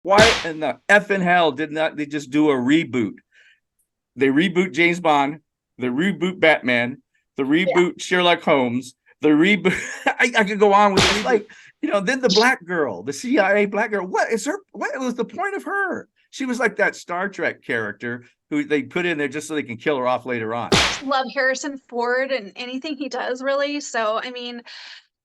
Why in the effing hell did not they just do a reboot? They reboot James Bond, they reboot Batman, the Yeah. reboot Sherlock Holmes, the reboot. I could go on with this. Like, then the black girl, the CIA black girl. What is her? What was the point of her? She was like that Star Trek character who they put in there just so they can kill her off later on. Love Harrison Ford and anything he does, really. So,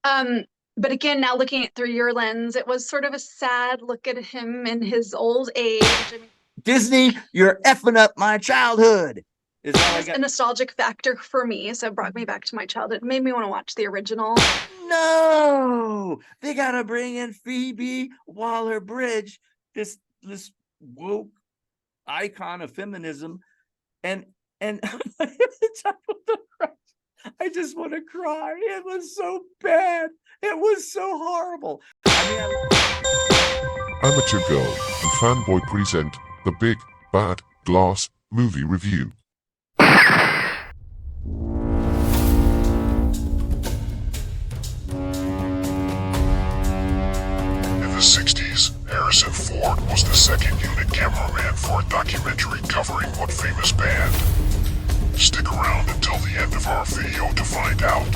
um, but again, now looking at through your lens, it was sort of a sad look at him in his old age. Disney, you're effing up my childhood. Is all I Just a got. nostalgic factor for me, so it brought me back to my childhood. It made me want to watch the original. No, they gotta bring in Phoebe-Waller Bridge, this woke icon of feminism, and and I just want to cry. It was so bad. It was so horrible. Amateur Girl and Fanboy present the Big Bad Glass Movie Review. In the 60s, Harrison Ford was the second unit cameraman for a documentary covering what famous band? Stick around until the end of our video to find out.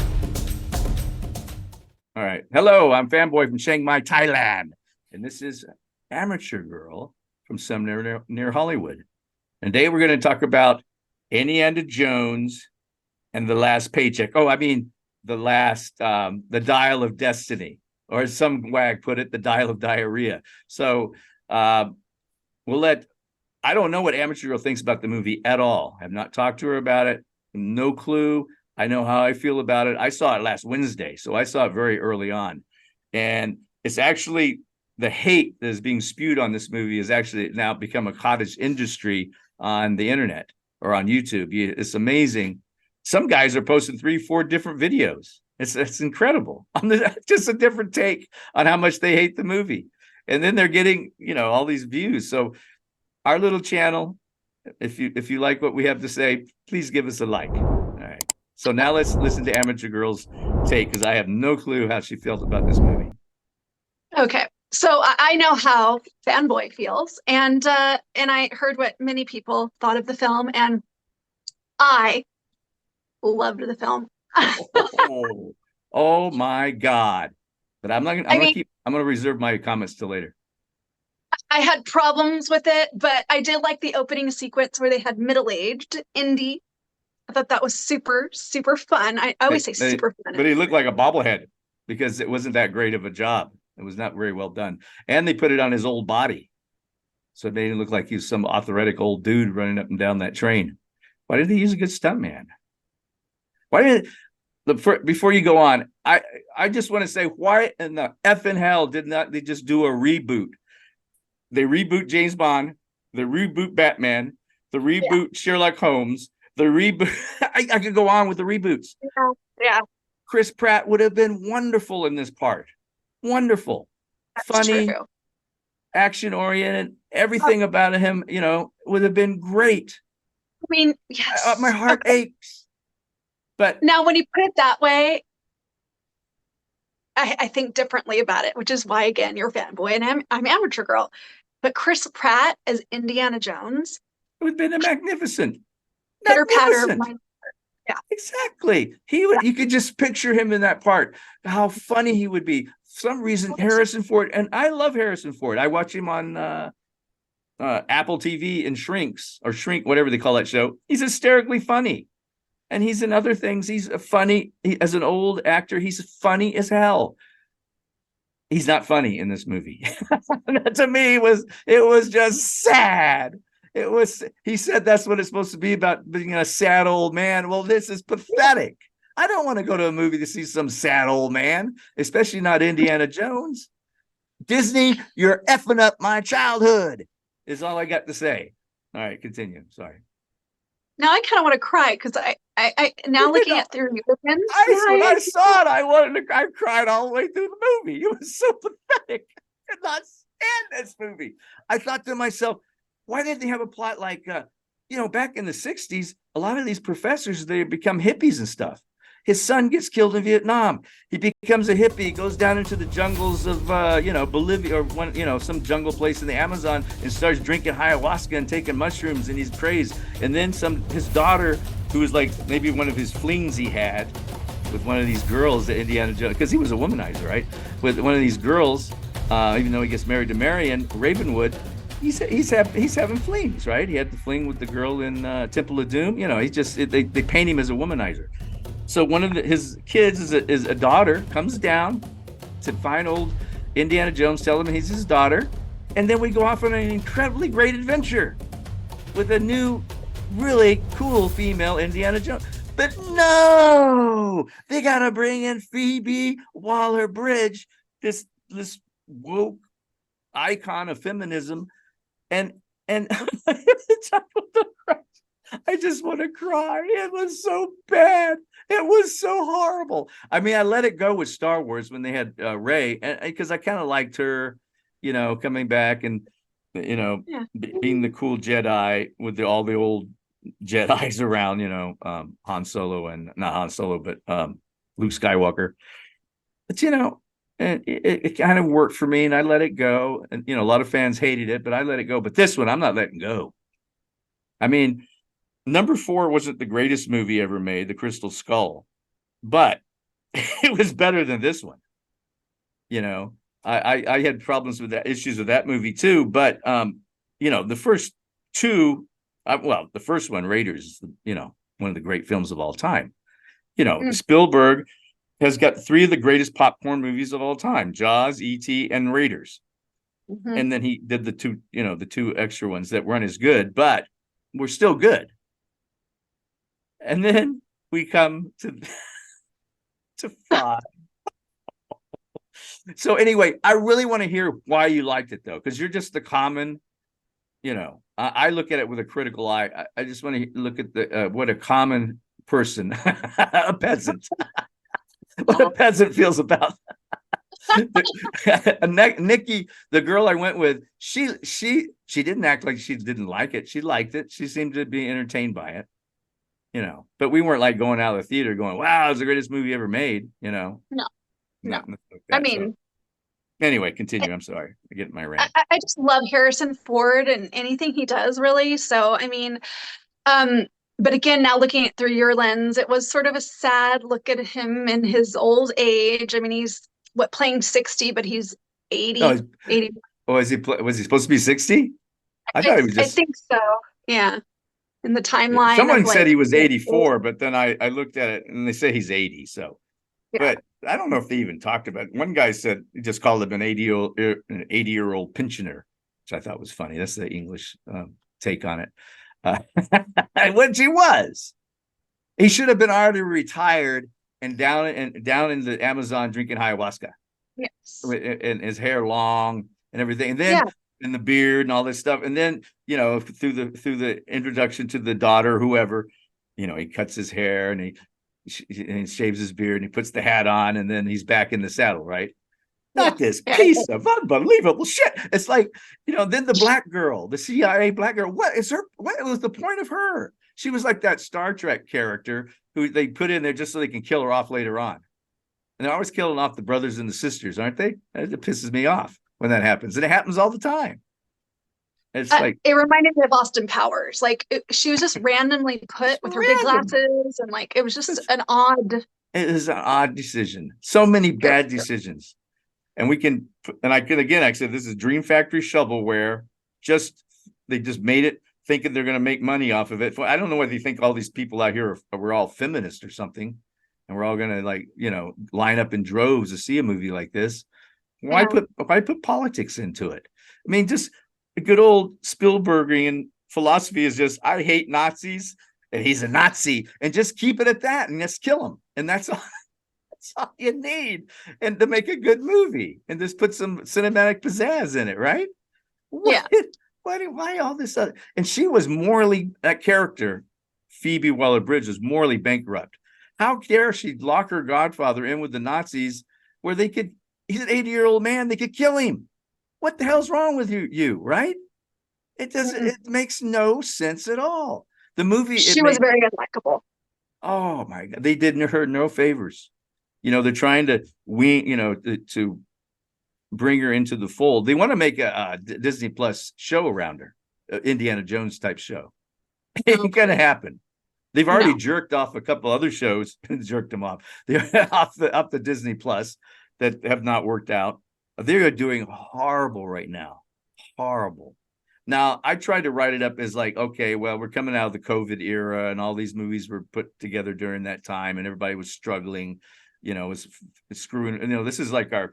All right. Hello, I'm Fanboy from Chiang Mai, Thailand. And this is Amateur Girl from somewhere near Hollywood. And today we're going to talk about Indiana Jones and the Last Paycheck. Oh, I mean, the Dial of Destiny, or as some wag put it, the Dial of Diarrhea. So I don't know what Amateur Girl thinks about the movie at all. I have not talked to her about it. No clue. I know how I feel about it. I saw it last Wednesday, so I saw it very early on. And it's actually the hate that is being spewed on this movie has actually now become a cottage industry on the internet or on YouTube. It's amazing. Some guys are posting 3-4 different videos. It's incredible. Just a different take on how much they hate the movie. And then they're getting, all these views. So our little channel, if you like what we have to say, please give us a like. All right. So now let's listen to Amateur Girl's take, because I have no clue how she felt about this movie. Okay. So I know how Fanboy feels, and I heard what many people thought of the film, and I loved the film. Oh, oh my God. But I'm not gonna, I mean, I'm gonna reserve my comments till later. I had problems with it, but I did like the opening sequence where they had middle-aged Indy. I thought that was super, super fun. I always say super But fun. he looked like a bobblehead because it wasn't that great of a job. It was not very well done. And they put it on his old body. So it made him look like he was some athletic old dude running up and down that train. Why did they use a good stuntman? Why did before you go on, I just want to say, why in the effing hell did not they just do a reboot? They reboot James Bond, the reboot Batman, the Yeah, reboot Sherlock Holmes, the reboot. I could go on with the reboots. yeah, yeah, Chris Pratt would have been wonderful in this part. Wonderful, that's true. funny, action oriented. Everything about him, would have been great. My Yes. heart Okay. aches. But Now, when you put it that way, I think differently about it, which is why, again, you're a fanboy and I'm amateur girl. But Chris Pratt as Indiana Jones, it would have been a pitter patter of magnificent. my, yeah, Exactly. yeah. You could just picture him in that part. How funny he would be. For some reason, Harrison Ford, and I love Harrison Ford. I watch him on Apple TV and Shrink, whatever they call that show. He's hysterically funny. And he's in other things. He's funny. As an old actor, he's funny as hell. He's not funny in this movie. To me, it was just sad. He said that's what it's supposed to be, about being a sad old man. Well, this is pathetic. I don't want to go to a movie to see some sad old man, especially not Indiana Jones. Disney, you're effing up my childhood, is all I got to say. All right, continue. Sorry. Now I kind of want to cry because I now looking at through your lens, When I saw it, I cried all the way through the movie. It was so pathetic. I could not stand this movie. I thought to myself, why didn't they have a plot like, back in the 60s, a lot of these professors, they become hippies and stuff. His son gets killed in Vietnam. He becomes a hippie, goes down into the jungles of Bolivia or some jungle place in the Amazon and starts drinking ayahuasca and taking mushrooms, and he's praised. And then his daughter, who was like maybe one of his flings he had with one of these girls that Indiana Jones, because he was a womanizer, right? With one of these girls, even though he gets married to Marion Ravenwood, he's having flings, right? He had the fling with the girl in Temple of Doom. They paint him as a womanizer. So one of his kids is a daughter, comes down to find old Indiana Jones, tell him he's his daughter, and then we go off on an incredibly great adventure with a new, really cool female Indiana Jones. But no, they gotta bring in Phoebe-Waller Bridge, this woke icon of feminism, and I just want to cry. It was so bad. It was so horrible. I mean, I let it go with Star Wars when they had Rey, because I kind of liked her, coming back and being the cool Jedi with all the old Jedis around, Han Solo and not Han Solo, but Luke Skywalker. But and it kind of worked for me, and I let it go. And a lot of fans hated it, but I let it go. But this one, I'm not letting go. I mean, number 4 wasn't the greatest movie ever made, The Crystal Skull, but it was better than this one. I had problems with issues with that movie too, but the first two, the first one, Raiders, one of the great films of all time. Spielberg has got 3 of the greatest popcorn movies of all time: Jaws, E.T., and Raiders. Mm-hmm. And then he did the 2 extra ones that weren't as good, but were still good. And then we come to 5. So anyway, I really want to hear why you liked it, though, because you're just the common, I look at it with a critical eye. I just want to look at the what a common person, a peasant, what a peasant feels about. Nikki, the girl I went with, she didn't act like she didn't like it. She liked it. She seemed to be entertained by it. But we weren't like going out of the theater going, wow, it's the greatest movie ever made, No. Like that, I mean, so. Anyway, continue. I'm sorry. I get my rant. I just love Harrison Ford and anything he does, really. So, I mean, but again, now looking at through your lens, it was sort of a sad look at him in his old age. I mean, he's playing 60, but he's 80. Oh, 80. Oh, was he supposed to be 60? I thought he was just. I think so. Yeah. In the timeline. Someone said he was 84, but then I looked at it and they say he's 80. So, yeah. But I don't know if they even talked about it. One guy said he just called him an 80-year-old pensioner, which I thought was funny. That's the English take on it. Which he was. He should have been already retired and down in the Amazon drinking ayahuasca. Yes. And his hair long and everything. And then and the beard and all this stuff. And then, through the introduction to the daughter, whoever, he cuts his hair and he shaves his beard and he puts the hat on, and then he's back in the saddle, right? Not this piece of unbelievable shit. It's like, then the black girl, the CIA black girl, what was the point of her? She was like that Star Trek character who they put in there just so they can kill her off later on. And they're always killing off the brothers and the sisters, aren't they? It pisses me off when that happens. And it happens all the time. It's like it reminded me of Austin Powers. Like she was just randomly put with her big glasses, and like it was just an odd. It is an odd decision. So many bad decisions. And I said this is Dream Factory shovelware. They just made it thinking they're going to make money off of it. I don't know whether you think all these people out here we're all feminists or something, and we're all going to line up in droves to see a movie like this. Why put politics into it? I mean, just a good old Spielbergian philosophy is just, I hate Nazis and he's a Nazi, and just keep it at that and just kill him. And that's all. That's all you need, and to make a good movie, and just put some cinematic pizzazz in it, right? Yeah. Why all this other? And she was that character, Phoebe-Waller Bridge, was morally bankrupt. How dare she lock her godfather in with the Nazis, where he's an 80-year-old man, they could kill him. What the hell's wrong with you, right? It doesn't. It makes no sense at all. The movie. She was very unlikable. Oh my God, they did her no favors. They're trying to to bring her into the fold. They want to make a Disney Plus show around her, Indiana Jones type show. It ain't gonna happen. They've already jerked off a couple other shows, jerked them off. They're off the Disney Plus that have not worked out. They're doing horrible right now. Horrible. Now, I tried to write it up as like, okay, well, we're coming out of the COVID era and all these movies were put together during that time and everybody was struggling, was screwing, this is like our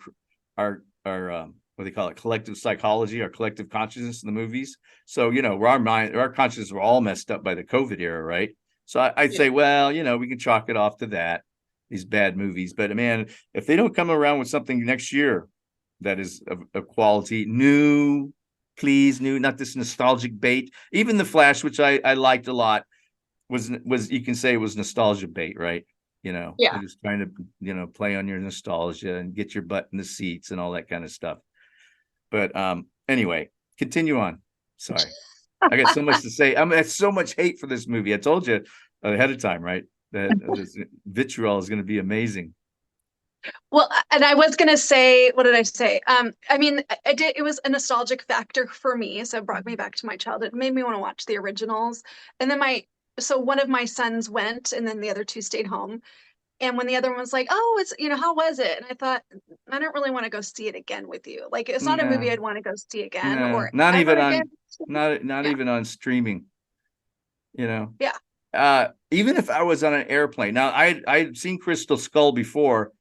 what do they call it? Collective psychology, our collective consciousness in the movies. So, our consciousness were all messed up by the COVID era, right? So I'd say, well, we can chalk it off to that, these bad movies. But man, if they don't come around with something next year that is of quality, new, please, new, not this nostalgic bait. Even The Flash, which I liked a lot, was you can say it was nostalgia bait, right? Yeah. Just trying to, play on your nostalgia and get your butt in the seats and all that kind of stuff. But anyway, continue on. Sorry. I got so much to say. I mean, so much hate for this movie. I told you ahead of time, right? That this vitriol is going to be amazing. Well, and I was going to say, what did I say? I mean, it was a nostalgic factor for me. So it brought me back to my childhood. It made me want to watch the originals. And then so one of my sons went and then the other two stayed home. And when the other one was like, oh, it's, how was it? And I thought, I don't really want to go see it again with you. Like, it's not a movie I'd want to go see again or not even on, again. not even on streaming, Yeah. Even if I was on an airplane. Now I'd seen Crystal Skull before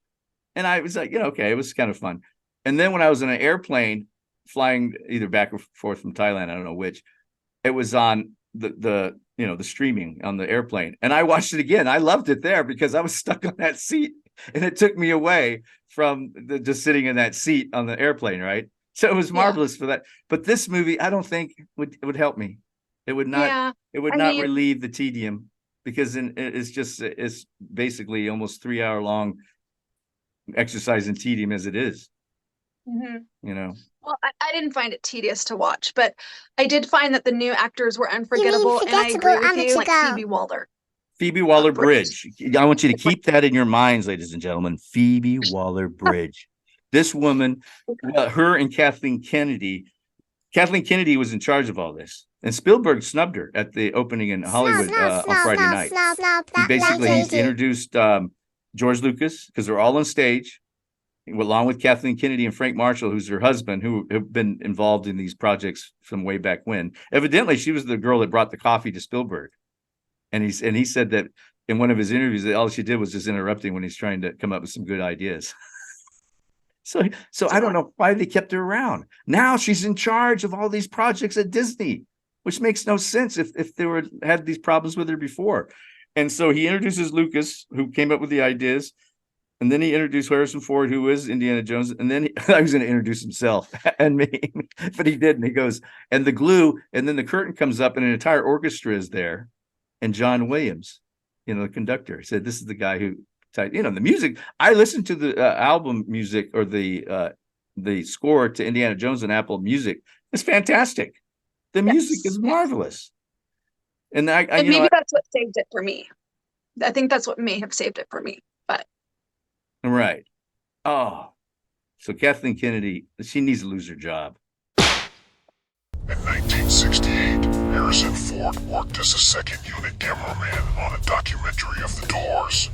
and I was like, okay, it was kind of fun. And then when I was on an airplane flying either back or forth from Thailand, I don't know which, it was on the streaming on the airplane. And I watched it again. I loved it there because I was stuck on that seat and it took me away from just sitting in that seat on the airplane, right? So it was marvelous for that. But this movie, I don't think would help me. It would not, relieve the tedium because it's basically almost 3 hour long exercise in tedium as it is. Mm-hmm. Well, I didn't find it tedious to watch, but I did find that the new actors were unforgettable, and I agree with you, like Phoebe-Waller Bridge. I want you to keep that in your minds, ladies and gentlemen. Phoebe-Waller Bridge. This woman, her and Kathleen Kennedy. Kathleen Kennedy was in charge of all this, and Spielberg snubbed her at the opening in Hollywood on Friday night. He introduced George Lucas because they're all on stage, along with Kathleen Kennedy and Frank Marshall, who's her husband, who have been involved in these projects from way back when. Evidently, she was the girl that brought the coffee to Spielberg. And he said that in one of his interviews that all she did was just interrupting when he's trying to come up with some good ideas. So I don't know why they kept her around. Now she's in charge of all these projects at Disney, which makes no sense if they had these problems with her before. And so he introduces Lucas, who came up with the ideas. And then he introduced Harrison Ford, who is Indiana Jones. And then I was going to introduce himself and me, but he didn't. He goes, and the glue, and then the curtain comes up and an entire orchestra is there. And John Williams, the conductor, said, this is the guy who, the music. I listened to the album music or the score to Indiana Jones on Apple Music. It's fantastic. The music is marvelous. And maybe that's what saved it for me. I think that's what may have saved it for me. But right. Oh, so Kathleen Kennedy, she needs to lose her job. In 1968, Harrison Ford worked as a second unit cameraman on a documentary of the Doors.